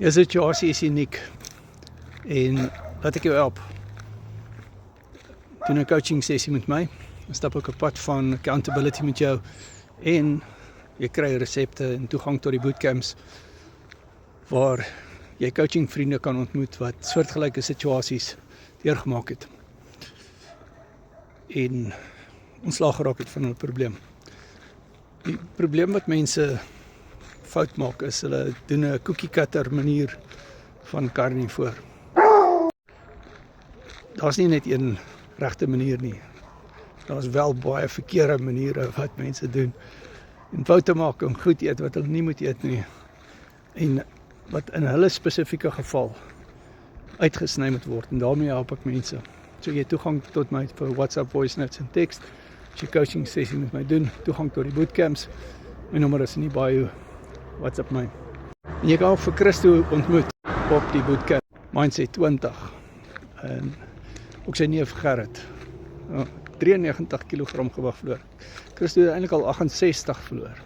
Jou situasie is uniek en laat ek jou help. Doen 'n coaching sessie met my, dan stap ek 'n pad van accountability met jou en jy kry resepte en toegang tot die bootcamps waar jy coaching vriende kan ontmoet wat soortgelyke situasies deurgemaak het en ontslaag geraak het van 'n probleem. Die probleem wat mense fout maak is hulle doen 'n cookie cutter manier van carnivore. Daar's nie net een regte manier nie. Daar's wel baie verkeerde maniere wat mense doen en foute maak en goed eet wat hulle nie moet eet nie en wat in hulle spesifieke geval uitgesny moet word en daarmee help ek mense. So jy toegang tot my vir WhatsApp voice notes en text. As jy coaching sessie met my doen, toegang tot die bootcamps. My nommer is in die bio. WhatsApp my. En jy kan ook vir Christo ontmoet op die bootcamp. Mindset 20. En ook sy neef Gerrit. 93 kg gewig verloor. Christo het eintlik al 68 verloor.